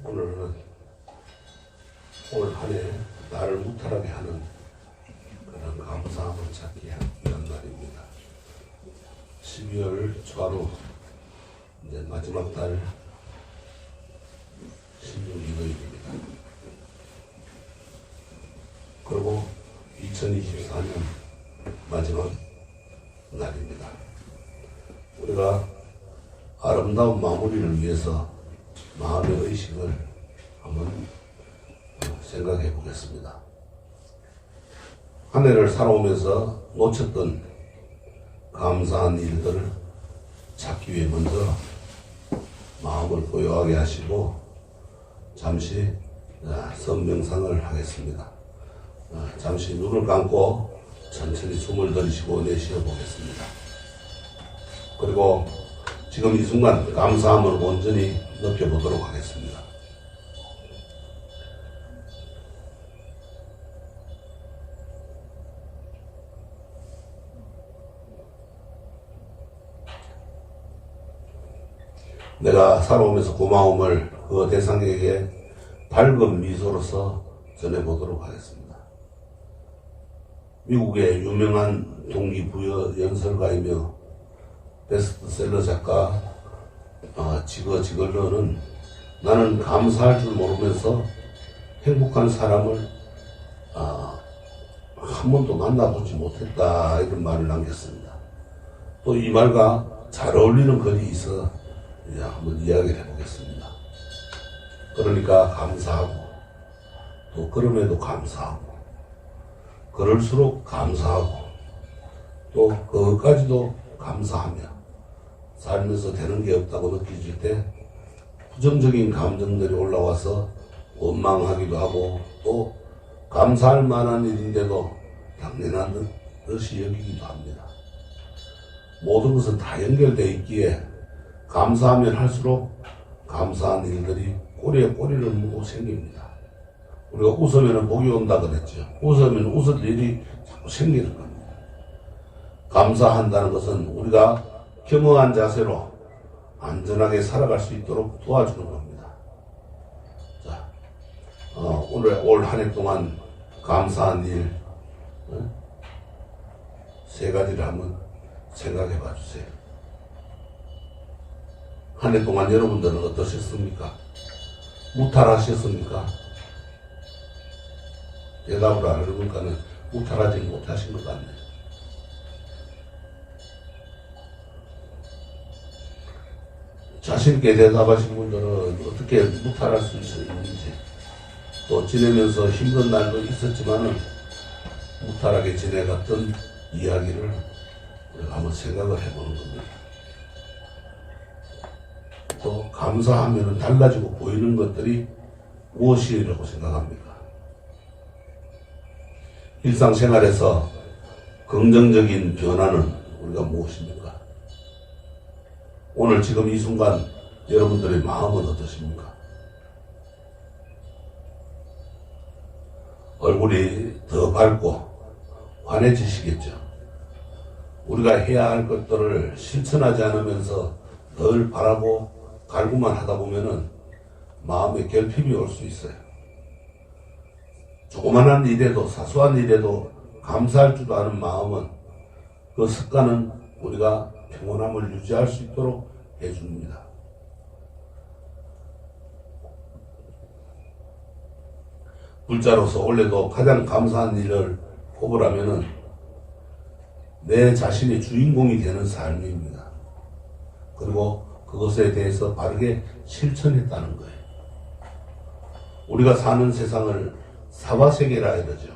오늘은 올 한 해 나를 무탈하게 하는 그런 감사함을 찾기 위한 날입니다. 12월 초하루 이제 마지막 달 16일입니다. 그리고 2024년 마지막 날입니다. 우리가 아름다운 마무리를 위해서 마음의 의식을 한번 생각해 보겠습니다. 한 해를 살아오면서 놓쳤던 감사한 일들을 찾기 위해 먼저 마음을 고요하게 하시고 잠시 선명상을 하겠습니다. 잠시 눈을 감고 천천히 숨을 들이쉬고 내쉬어 보겠습니다. 그리고 지금 이 순간 감사함을 온전히 느껴보도록 하겠습니다. 내가 살아오면서 고마움을 그 대상에게 밝은 미소로서 전해보도록 하겠습니다. 미국의 유명한 동기부여 연설가이며 베스트셀러 작가 지거 지글러는 나는 감사할 줄 모르면서 행복한 사람을 한 번도 만나보지 못했다 이런 말을 남겼습니다. 또 이 말과 잘 어울리는 글이 있어 한번 이야기를 해보겠습니다. 그러니까 감사하고 또 그럼에도 감사하고 그럴수록 감사하고 또 그것까지도 감사하며 살면서 되는 게 없다고 느껴질 때 부정적인 감정들이 올라와서 원망하기도 하고 또 감사할 만한 일인데도 당연한 듯이 여기기도 합니다. 모든 것은 다 연결되어 있기에 감사하면 할수록 감사한 일들이 꼬리에 꼬리를 물고 생깁니다. 우리가 웃으면 복이 온다 그랬죠. 웃으면 웃을 일이 자꾸 생기는 겁니다. 감사한다는 것은 우리가 겸허한 자세로 안전하게 살아갈 수 있도록 도와주는 겁니다. 자, 오늘 올 한 해 동안 감사한 일 세 가지를 한번 생각해 봐 주세요. 한 해 동안 여러분들은 어떠셨습니까? 무탈하셨습니까? 대답을 안 해보니까는 무탈하지 못하신 것 같네요. 자신있게 대답하신 분들은 어떻게 무탈할 수 있는지 또 지내면서 힘든 날도 있었지만은 무탈하게 지내갔던 이야기를 우리가 한번 생각을 해보는 겁니다. 또 감사하면 달라지고 보이는 것들이 무엇이라고 생각합니까? 일상생활에서 긍정적인 변화는 우리가 무엇입니까? 오늘 지금 이 순간 여러분들의 마음은 어떠십니까? 얼굴이 더 밝고 환해지시겠죠? 우리가 해야 할 것들을 실천하지 않으면서 늘 바라고 갈구만 하다 보면은 마음에 결핍이 올 수 있어요. 조그만한 일에도 사소한 일에도 감사할 줄 아는 마음은 그 습관은 우리가 평온함을 유지할 수 있도록 해줍니다. 불자로서 올해도 가장 감사한 일을 꼽으라면은 내 자신이 주인공이 되는 삶입니다. 그리고 그것에 대해서 바르게 실천했다는 거예요. 우리가 사는 세상을 사바세계라 이러죠.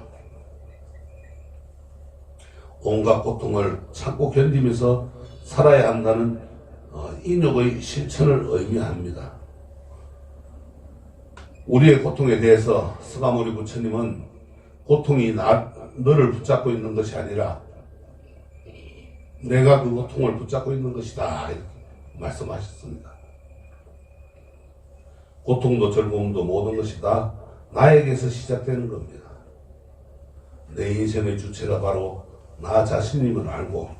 온갖 고통을 참고 견디면서 살아야 한다는 인욕의 실천을 의미합니다. 우리의 고통에 대해서 스가모니 부처님은 고통이 너를 붙잡고 있는 것이 아니라 내가 그 고통을 붙잡고 있는 것이다 이렇게 말씀하셨습니다. 고통도 즐거움도 모든 것이 다 나에게서 시작되는 겁니다. 내 인생의 주체가 바로 나 자신임을 알고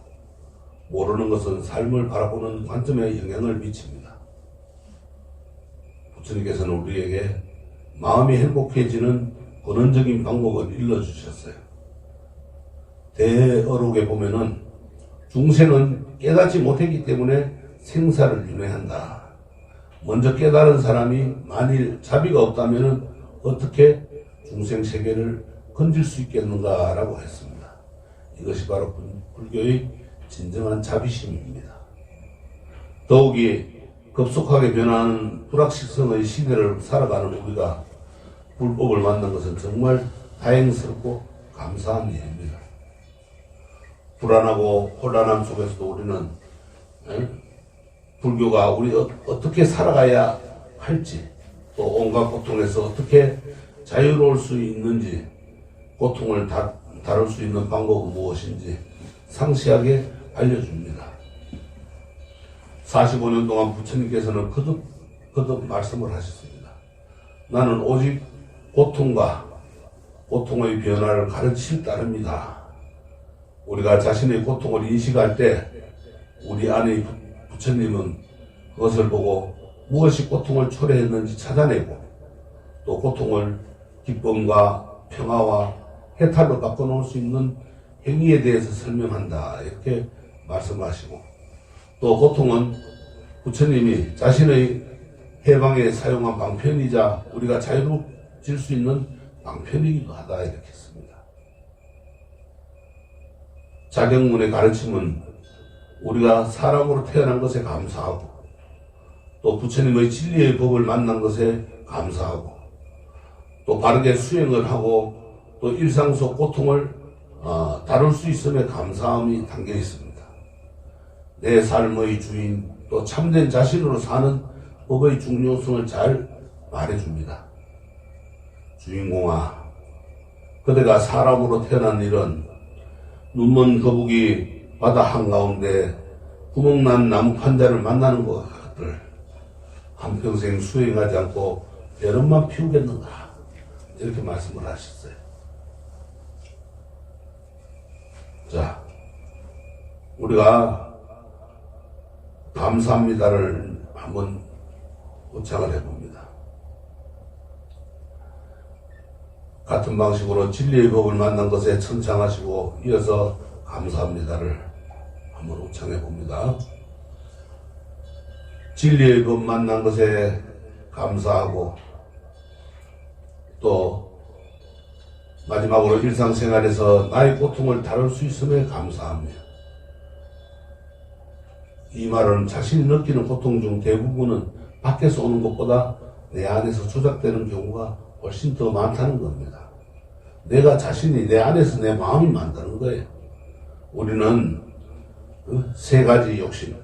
모르는 것은 삶을 바라보는 관점에 영향을 미칩니다. 부처님께서는 우리에게 마음이 행복해지는 근원적인 방법을 일러주셨어요. 대어록에 보면은 중생은 깨닫지 못했기 때문에 생사를 윤회한다. 먼저 깨달은 사람이 만일 자비가 없다면 어떻게 중생 세계를 건질 수 있겠는가라고 했습니다. 이것이 바로 불교의 진정한 자비심입니다. 더욱이 급속하게 변하는 불확실성의 시대를 살아가는 우리가 불법을 만난 것은 정말 다행스럽고 감사한 일입니다. 불안하고 혼란함 속에서도 우리는 불교가 우리 어떻게 살아가야 할지, 또 온갖 고통에서 어떻게 자유로울 수 있는지, 고통을 다룰 수 있는 방법은 무엇인지 상세하게 알려줍니다. 45년 동안 부처님께서는 거듭 말씀을 하셨습니다. 나는 오직 고통과 고통의 변화를 가르칠 따릅니다. 우리가 자신의 고통을 인식할 때 우리 안의 부처님은 그것을 보고 무엇이 고통을 초래했는지 찾아내고 또 고통을 기쁨과 평화와 해탈로 바꿔놓을 수 있는 행위에 대해서 설명한다. 이렇게 말씀하시고 또 고통은 부처님이 자신의 해방에 사용한 방편이자 우리가 자유로워질 수 있는 방편이기도 하다. 이렇게 했습니다. 자경문의 가르침은 우리가 사람으로 태어난 것에 감사하고 또 부처님의 진리의 법을 만난 것에 감사하고 또 바르게 수행을 하고 또 일상 속 고통을 다룰 수 있음에 감사함이 담겨 있습니다. 내 삶의 주인 또 참된 자신으로 사는 법의 중요성을 잘 말해줍니다. 주인공아, 그대가 사람으로 태어난 일은 눈먼 거북이 바다 한가운데 구멍난 나무 판자를 만나는 것을 한평생 수행하지 않고 여름만 피우겠는가, 이렇게 말씀을 하셨어요. 자, 우리가 감사합니다를 한번 우창을 해봅니다. 같은 방식으로 진리의 법을 만난 것에 천창하시고 이어서 감사합니다를 한번 우창해봅니다. 진리의 법 만난 것에 감사하고 또 마지막으로 일상생활에서 나의 고통을 다룰 수 있음에 감사합니다. 이 말은 자신이 느끼는 고통 중 대부분은 밖에서 오는 것보다 내 안에서 조작되는 경우가 훨씬 더 많다는 겁니다. 내가 자신이 내 안에서 내 마음이 만드는 거예요. 우리는 세 가지 욕심,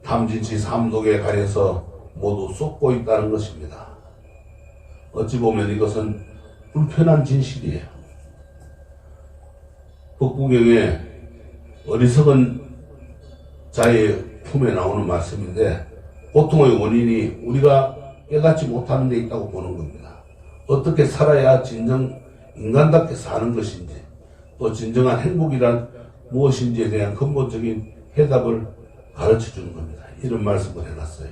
탐진치 삼독에 가려서 모두 쏟고 있다는 것입니다. 어찌 보면 이것은 불편한 진실이에요. 법구경에 어리석은 자의 품에 나오는 말씀인데 고통의 원인이 우리가 깨닫지 못하는 데 있다고 보는 겁니다. 어떻게 살아야 진정 인간답게 사는 것인지 또 진정한 행복이란 무엇인지에 대한 근본적인 해답을 가르쳐 주는 겁니다. 이런 말씀을 해놨어요.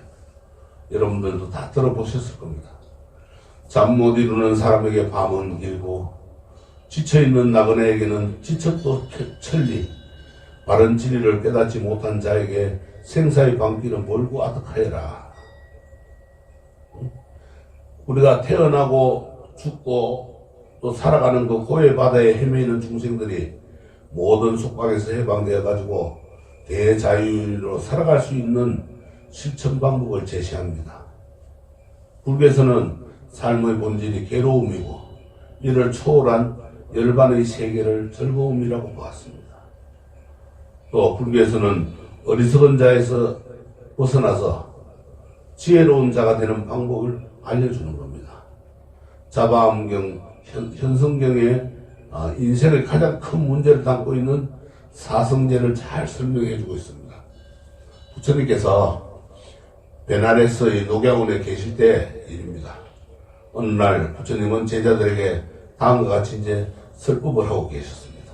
여러분들도 다 들어보셨을 겁니다. 잠 못 이루는 사람에게 밤은 길고 지쳐있는 나그네에게는 지척도 천리, 바른 진리를 깨닫지 못한 자에게 생사의 방길은 멀고 아득하여라. 우리가 태어나고 죽고 또 살아가는 그 고해 바다에 헤매이는 중생들이 모든 속박에서 해방되어 가지고 대자유로 살아갈 수 있는 실천 방법을 제시합니다. 불교에서는 삶의 본질이 괴로움이고 이를 초월한 열반의 세계를 즐거움이라고 보았습니다. 또 불교에서는 어리석은 자에서 벗어나서 지혜로운 자가 되는 방법을 알려주는 겁니다. 자바암경, 현성경에 인생의 가장 큰 문제를 담고 있는 사성제를 잘 설명해 주고 있습니다. 부처님께서 베나레스의 녹양원에 계실 때 일입니다. 어느 날 부처님은 제자들에게 다음과 같이 이제 설법을 하고 계셨습니다.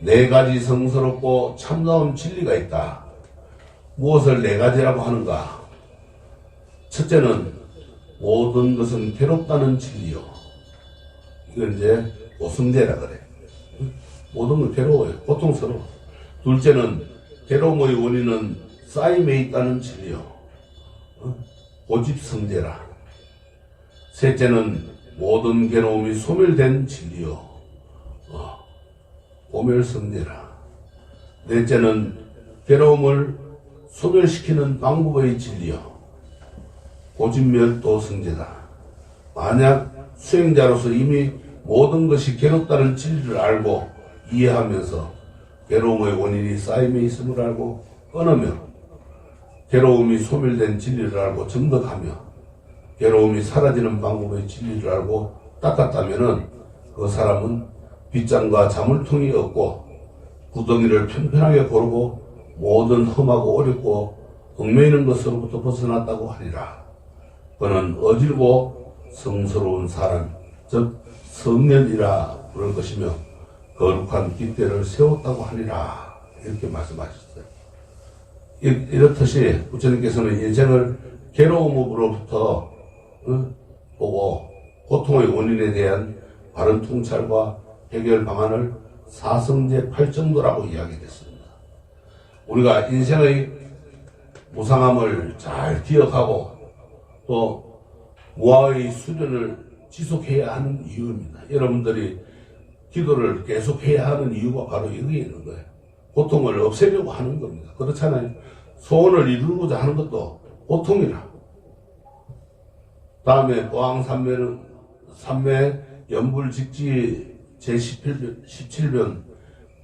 네 가지 성스럽고 참다운 진리가 있다. 무엇을 네 가지라고 하는가? 첫째는 모든 것은 괴롭다는 진리요. 이건 이제 오승제라 그래. 모든 건 괴로워요. 고통스러워. 둘째는 괴로움의 원인은 쌓임에 있다는 진리요. 고집성제라. 셋째는 모든 괴로움이 소멸된 진리요. 고멸성제라. 넷째는 괴로움을 소멸시키는 방법의 진리요. 고집멸도성제다. 만약 수행자로서 이미 모든 것이 괴롭다는 진리를 알고 이해하면서 괴로움의 원인이 쌓임에 있음을 알고 끊으며 괴로움이 소멸된 진리를 알고 정덕하며 괴로움이 사라지는 방법의 진리를 알고 닦았다면은 그 사람은 빗장과 자물통이 없고 구덩이를 편편하게 고르고 모든 험하고 어렵고 얽매이는 것으로부터 벗어났다고 하리라. 그는 어질고 성스러운 사람, 즉 성년이라 부를 것이며 거룩한 깃대를 세웠다고 하리라. 이렇게 말씀하셨어요. 이렇듯이 부처님께서는 인생을 괴로움으로부터 보고 고통의 원인에 대한 바른 통찰과 해결 방안을 사성제 8정도라고 이야기했습니다. 우리가 인생의 무상함을 잘 기억하고 또 무아의 수련을 지속해야 하는 이유입니다. 여러분들이 기도를 계속해야 하는 이유가 바로 여기에 있는 거예요. 고통을 없애려고 하는 겁니다. 그렇잖아요. 소원을 이루고자 하는 것도 고통이라. 다음에 보항삼매는 삼매 연불직지 제17변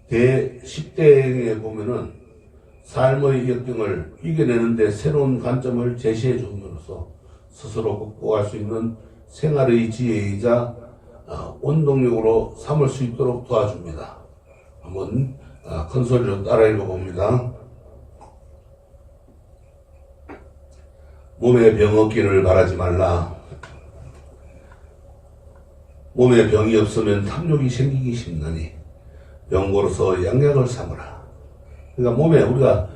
대10대행에 보면은 삶의 역경을 이겨내는데 새로운 관점을 제시해 줌으로써 스스로 극복할 수 있는 생활의 지혜이자 원동력으로 삼을 수 있도록 도와줍니다. 한번 큰 소리로 따라 읽어봅니다. 몸에 병 없기를 바라지 말라. 몸에 병이 없으면 탐욕이 생기기 쉽나니 병고로서 양약을 삼으라. 그러니까 몸에 우리가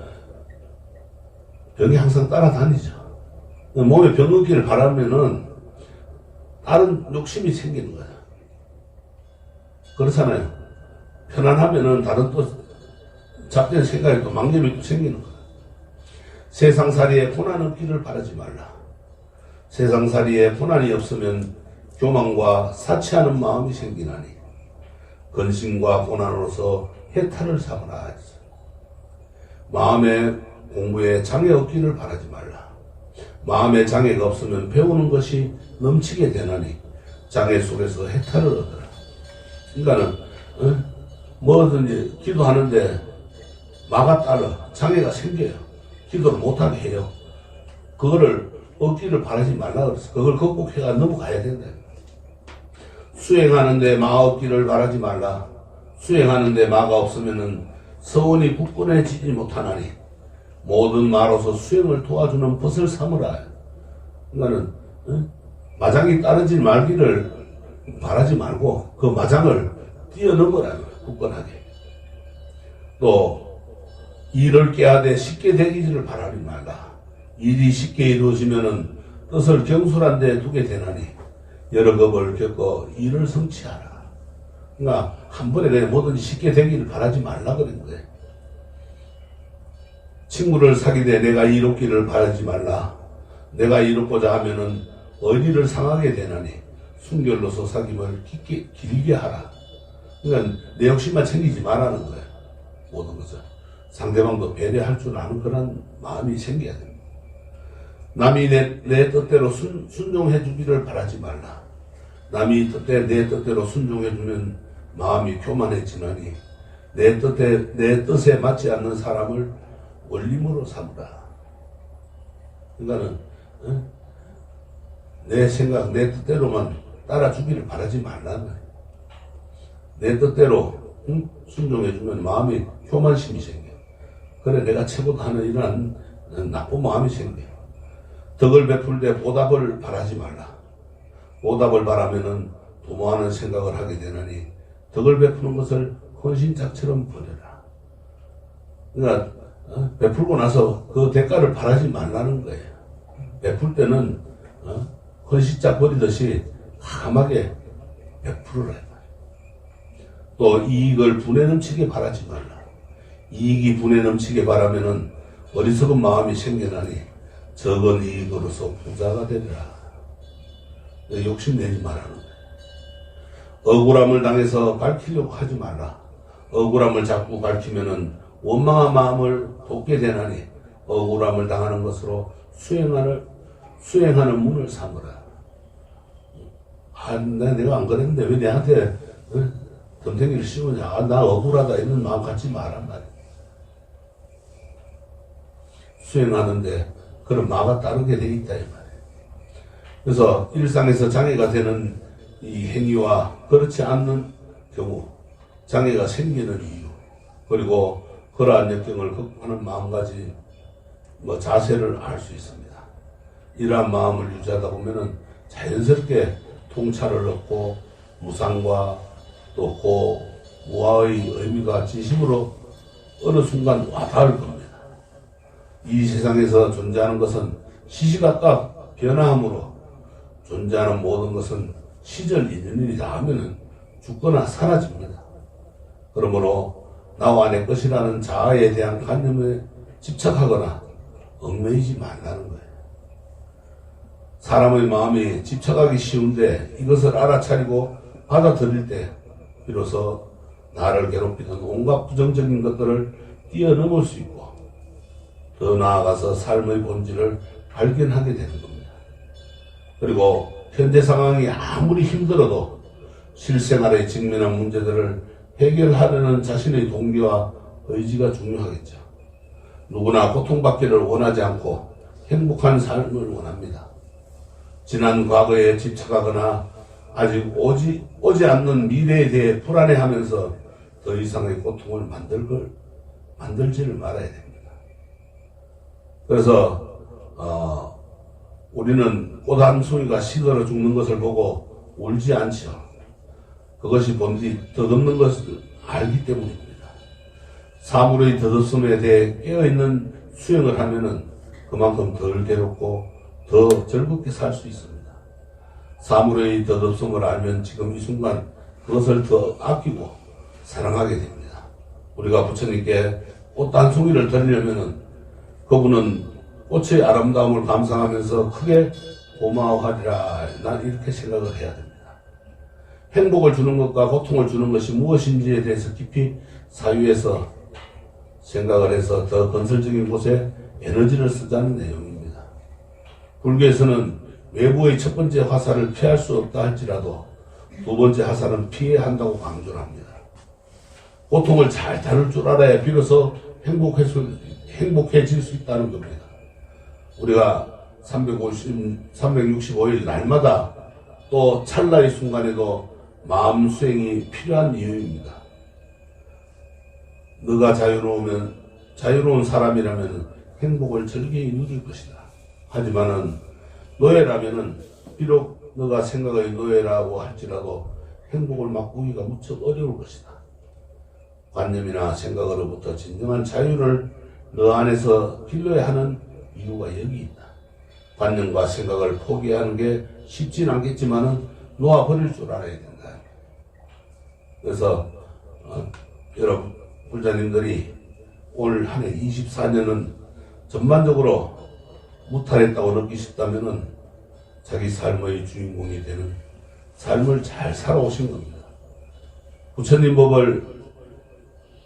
병이 항상 따라다니죠. 몸에 병 없기를 바라면은 다른 욕심이 생기는 거야. 그렇잖아요. 편안하면은 다른 또 잡된 생각이 또 망념이 또 생기는 거야. 세상살이에 고난 없기를 바라지 말라. 세상살이에 고난이 없으면 교만과 사치하는 마음이 생기나니 근심과 고난으로서 해탈을 삼으라. 마음의 공부에 장애 없기를 바라지 말라. 마음에 장애가 없으면 배우는 것이 넘치게 되나니 장애 속에서 해탈을 얻어라. 그러니까는 뭐든지 기도하는데 마가 따라 장애가 생겨요. 기도를 못하게 해요. 그거를 얻기를 바라지 말라 그랬어. 그걸 극복해가 넘어가야 된다. 수행하는데 마가 없기를 바라지 말라. 수행하는데 마가 없으면은 서원이 굳건해지지 못하나니 모든 마로서 수행을 도와주는 벗을 삼으라. 그러니까는 마장이 따르지 말기를 바라지 말고 그 마장을 뛰어넘으라. 굳건하게. 또 일을 깨하되 쉽게 되기를 바라지 말라. 일이 쉽게 이루어지면은 뜻을 경솔한 데 두게 되나니 여러 겁을 겪어 일을 성취하라. 그러니까 한 번에 그냥 뭐든지 쉽게 되기를 바라지 말라 그런 거예요. 친구를 사귀되 내가 이롭기를 바라지 말라. 내가 이롭고자 하면은 어디를 상하게 되나니 순결로서 사귐을 길게 하라. 그러니까 내 욕심만 챙기지 말라는 거예요. 모든 것을. 상대방도 배려할 줄 아는 그런 마음이 생겨야 됩니다. 남이 내 뜻대로 순종해 주기를 바라지 말라. 남이 내 뜻대로 순종해 주면 마음이 교만해지나니 내 뜻에 맞지 않는 사람을 원림으로 삼으라. 그러니까는 내 생각, 내 뜻대로만 따라주기를 바라지 말라는 거예요. 내 뜻대로 순종해주면 마음이 교만심이 생겨. 그래 내가 최고다 하는 이런 나쁜 마음이 생겨. 덕을 베풀 때 보답을 바라지 말라. 보답을 바라면은 도모하는 생각을 하게 되나니 덕을 베푸는 것을 헌신짝처럼 버려라. 그러니까 베풀고 나서 그 대가를 바라지 말라는 거예요. 베풀 때는 헌시짝 버리듯이 과감하게 베풀어라. 또 이익을 분에 넘치게 바라지 말라. 이익이 분에 넘치게 바라면은 어리석은 마음이 생겨나니 적은 이익으로서 부자가 되리라. 욕심내지 말라는 거예요. 억울함을 당해서 밝히려고 하지 말라. 억울함을 자꾸 밝히면은 원망한 마음을 돋게 되나니 억울함을 당하는 것으로 수행하는 문을 삼으라. 내가 안 그랬는데 왜 내한테 덤탱이를 씌우냐. 나 억울하다 이런 마음 갖지 마란 말이야. 수행하는데 그런 마가 따르게 돼 있다 이 말이에요. 그래서 일상에서 장애가 되는 이 행위와 그렇지 않는 경우 장애가 생기는 이유 그리고 그러한 역경을 극복하는 마음가짐 자세를 알 수 있습니다. 이러한 마음을 유지하다 보면은 자연스럽게 통찰을 얻고 무상과 또 무아의 의미가 진심으로 어느 순간 와닿을 겁니다. 이 세상에서 존재하는 것은 시시각각 변화함으로 존재하는 모든 것은 시절 인연이다 하면은 죽거나 사라집니다. 그러므로 나와 내 것이라는 자아에 대한 관념에 집착하거나 얽매이지 말라는 거예요. 사람의 마음이 집착하기 쉬운데 이것을 알아차리고 받아들일 때 비로소 나를 괴롭히는 온갖 부정적인 것들을 뛰어넘을 수 있고 더 나아가서 삶의 본질을 발견하게 되는 겁니다. 그리고 현재 상황이 아무리 힘들어도 실생활에 직면한 문제들을 해결하려는 자신의 동기와 의지가 중요하겠죠. 누구나 고통받기를 원하지 않고 행복한 삶을 원합니다. 지난 과거에 집착하거나 아직 오지 않는 미래에 대해 불안해하면서 더 이상의 고통을 만들지를 말아야 됩니다. 그래서 우리는 꽃 한 송이가 시들어 죽는 것을 보고 울지 않죠. 그것이 본디 덧없는 것을 알기 때문입니다. 사물의 덧없음에 대해 깨어있는 수행을 하면은 그만큼 덜 괴롭고 더 즐겁게 살 수 있습니다. 사물의 덧없음을 알면 지금 이 순간 그것을 더 아끼고 사랑하게 됩니다. 우리가 부처님께 꽃 한 송이를 드리려면은 그분은 꽃의 아름다움을 감상하면서 크게 고마워하리라. 난 이렇게 생각을 해야 됩니다. 행복을 주는 것과 고통을 주는 것이 무엇인지에 대해서 깊이 사유해서 생각을 해서 더 건설적인 곳에 에너지를 쓰자는 내용입니다. 불교에서는 외부의 첫 번째 화살을 피할 수 없다 할지라도 두 번째 화살은 피해야 한다고 강조를 합니다. 고통을 잘 다룰 줄 알아야 비로소 행복해질 수 있다는 겁니다. 우리가 365일 날마다 또 찰나의 순간에도 마음 수행이 필요한 이유입니다. 너가 자유로운 사람이라면 행복을 즐거이 누릴 것이다. 하지만은 노예라면은 비록 너가 생각의 노예라고 할지라도 행복을 맛보기가 무척 어려울 것이다. 관념이나 생각으로부터 진정한 자유를 너 안에서 길러야 하는 이유가 여기 있다. 관념과 생각을 포기하는 게 쉽진 않겠지만은 놓아버릴 줄 알아야 된다. 그래서 여러분 불자님들이 올 한 해 24년은 전반적으로 무탈했다고 느끼셨다면은 자기 삶의 주인공이 되는 삶을 잘 살아오신 겁니다. 부처님 법을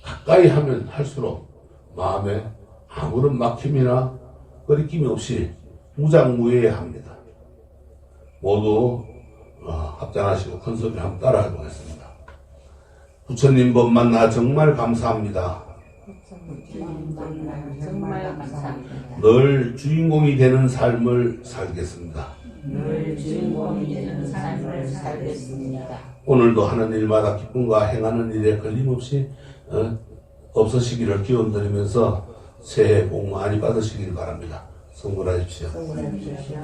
가까이 하면 할수록 마음에 아무런 막힘이나 거리낌이 없이 무장무예합니다. 모두 합장하시고 큰 소리를 한번 따라 해보겠습니다. 부처님 법 만나 정말 감사합니다. 정말 감사합니다. 늘 주인공이 되는 삶을 살겠습니다. 늘 주인공이 되는 삶을 살겠습니다. 오늘도 하는 일마다 기쁨과 행하는 일에 걸림없이 없으시기를 기원드리면서 새해 복 많이 받으시길 바랍니다. 성불하십시오. 성불하십시오.